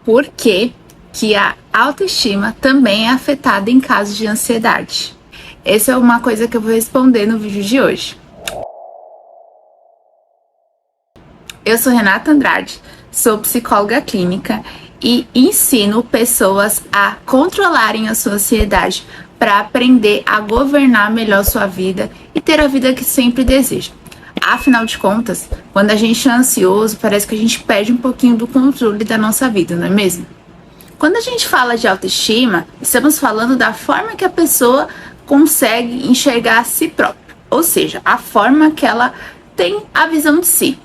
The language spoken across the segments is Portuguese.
por que a autoestima também é afetada em casos de ansiedade. Essa é uma coisa que eu vou responder no vídeo de hoje. Eu sou Renata Andrade, sou psicóloga clínica e ensino pessoas a controlarem a sua ansiedade para aprender a governar melhor sua vida e ter a vida que sempre deseja. Afinal de contas, quando a gente é ansioso, parece que a gente perde um pouquinho do controle da nossa vida, não é mesmo? Quando a gente fala de autoestima, estamos falando da forma que a pessoa consegue enxergar a si própria, ou seja, a forma que ela tem a visão de si.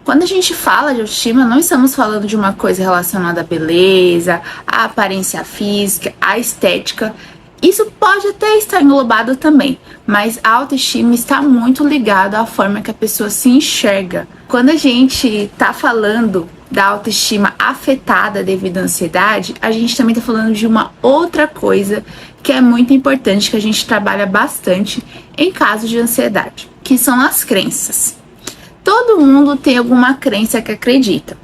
Quando a gente fala de autoestima, não estamos falando de uma coisa relacionada à beleza, à aparência física, à estética. Isso pode até estar englobado também, mas a autoestima está muito ligada à forma que a pessoa se enxerga. Quando a gente está falando da autoestima afetada devido à ansiedade, a gente também está falando de uma outra coisa que é muito importante, que a gente trabalha bastante em casos de ansiedade, que são as crenças. Todo mundo tem alguma crença que acredita.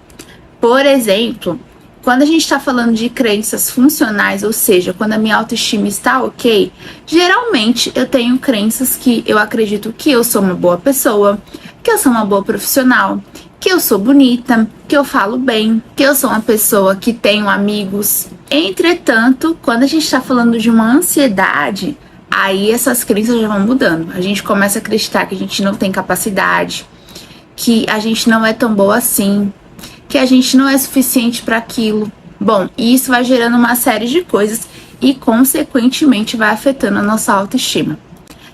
Por exemplo, quando a gente está falando de crenças funcionais, ou seja, quando a minha autoestima está ok, geralmente eu tenho crenças que eu acredito que eu sou uma boa pessoa, que eu sou uma boa profissional, que eu sou bonita, que eu falo bem, que eu sou uma pessoa que tenho amigos. Entretanto, quando a gente está falando de uma ansiedade, aí essas crenças já vão mudando. A gente começa a acreditar que a gente não tem capacidade, que a gente não é tão boa assim, que a gente não é suficiente para aquilo. Bom, e isso vai gerando uma série de coisas e, consequentemente, vai afetando a nossa autoestima.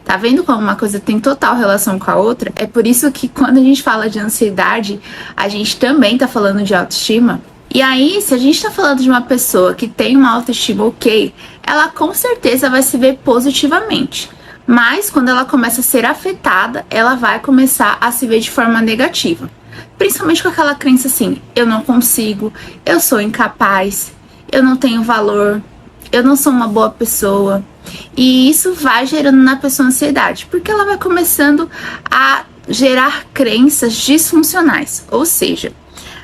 Tá vendo como uma coisa tem total relação com a outra? É por isso que quando a gente fala de ansiedade, a gente também tá falando de autoestima. E aí, se a gente tá falando de uma pessoa que tem uma autoestima ok, ela com certeza vai se ver positivamente. Mas quando ela começa a ser afetada, ela vai começar a se ver de forma negativa. Principalmente com aquela crença assim, eu não consigo, eu sou incapaz, eu não tenho valor, eu não sou uma boa pessoa. E isso vai gerando na pessoa ansiedade, porque ela vai começando a gerar crenças disfuncionais. Ou seja,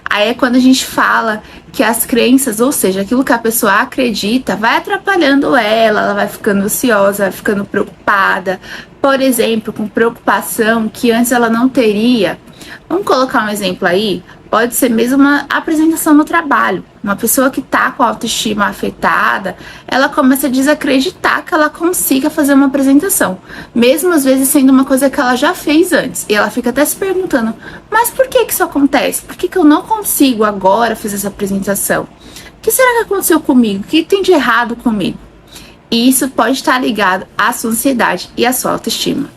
aí é quando a gente fala que as crenças, ou seja, aquilo que a pessoa acredita, vai atrapalhando ela vai ficando ansiosa, vai ficando preocupada. Por exemplo, com preocupação que antes ela não teria. Vamos colocar um exemplo aí? Pode ser mesmo uma apresentação no trabalho. Uma pessoa que está com a autoestima afetada, ela começa a desacreditar que ela consiga fazer uma apresentação. Mesmo às vezes sendo uma coisa que ela já fez antes. E ela fica até se perguntando, mas por que isso acontece? Por que eu não consigo agora fazer essa apresentação? O que será que aconteceu comigo? O que tem de errado comigo? E isso pode estar ligado à sua ansiedade e à sua autoestima.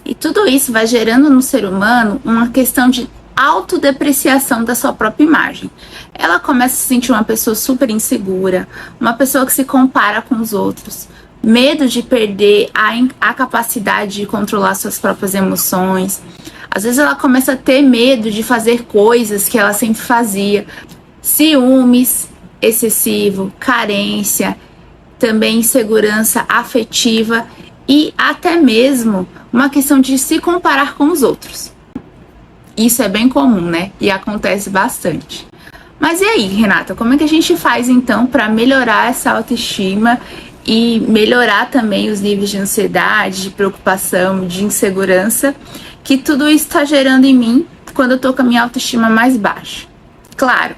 E tudo isso vai gerando no ser humano uma questão de autodepreciação da sua própria imagem. Ela começa a se sentir uma pessoa super insegura, uma pessoa que se compara com os outros, medo de perder a capacidade de controlar suas próprias emoções. Às vezes ela começa a ter medo de fazer coisas que ela sempre fazia. Ciúmes excessivo, carência, também insegurança afetiva e até mesmo uma questão de se comparar com os outros. Isso é bem comum, né? E acontece bastante. Mas e aí, Renata, como é que a gente faz então para melhorar essa autoestima e melhorar também os níveis de ansiedade, de preocupação, de insegurança, que tudo isso está gerando em mim quando eu tô com a minha autoestima mais baixa? Claro,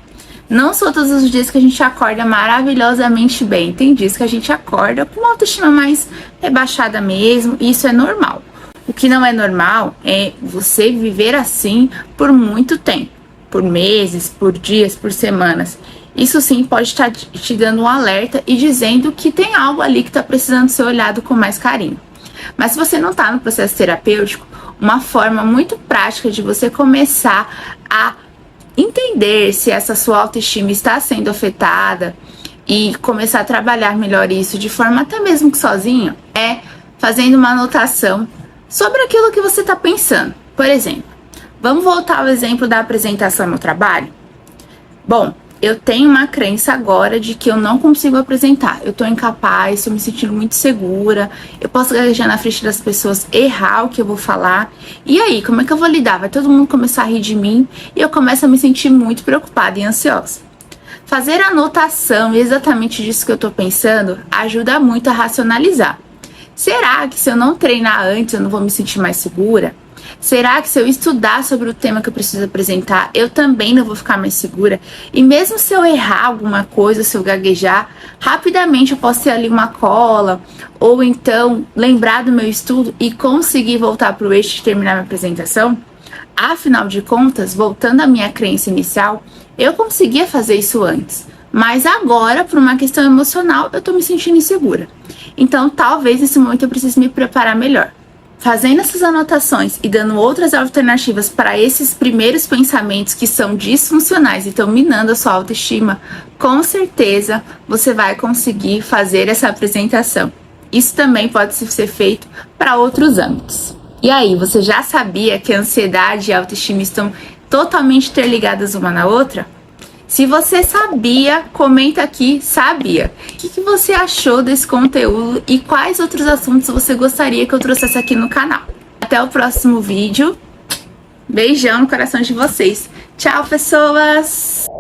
não são todos os dias que a gente acorda maravilhosamente bem. Tem dias que a gente acorda com uma autoestima mais rebaixada mesmo, e isso é normal. O que não é normal é você viver assim por muito tempo, por meses, por dias, por semanas. Isso sim pode estar te dando um alerta e dizendo que tem algo ali que está precisando ser olhado com mais carinho. Mas se você não está no processo terapêutico, uma forma muito prática de você começar a entender se essa sua autoestima está sendo afetada e começar a trabalhar melhor isso de forma até mesmo que sozinho, é fazendo uma anotação sobre aquilo que você está pensando. Por exemplo, vamos voltar ao exemplo da apresentação no trabalho? Bom, eu tenho uma crença agora de que eu não consigo apresentar. Eu tô incapaz, tô me sentindo muito segura. Eu posso gaguejar na frente das pessoas, errar o que eu vou falar. E aí, como é que eu vou lidar? Vai todo mundo começar a rir de mim e eu começo a me sentir muito preocupada e ansiosa. Fazer anotação exatamente disso que eu tô pensando ajuda muito a racionalizar. Será que se eu não treinar antes eu não vou me sentir mais segura? Será que se eu estudar sobre o tema que eu preciso apresentar, eu também não vou ficar mais segura? E mesmo se eu errar alguma coisa, se eu gaguejar, rapidamente eu posso ter ali uma cola, ou então lembrar do meu estudo e conseguir voltar para o eixo e terminar minha apresentação? Afinal de contas, voltando à minha crença inicial, eu conseguia fazer isso antes. Mas agora, por uma questão emocional, eu tô me sentindo insegura. Então, talvez nesse momento eu precise me preparar melhor. Fazendo essas anotações e dando outras alternativas para esses primeiros pensamentos que são disfuncionais e estão minando a sua autoestima, com certeza você vai conseguir fazer essa apresentação. Isso também pode ser feito para outros âmbitos. E aí, você já sabia que a ansiedade e a autoestima estão totalmente interligadas uma na outra? Se você sabia, comenta aqui, sabia. O que você achou desse conteúdo e quais outros assuntos você gostaria que eu trouxesse aqui no canal? Até o próximo vídeo. Beijão no coração de vocês. Tchau, pessoas!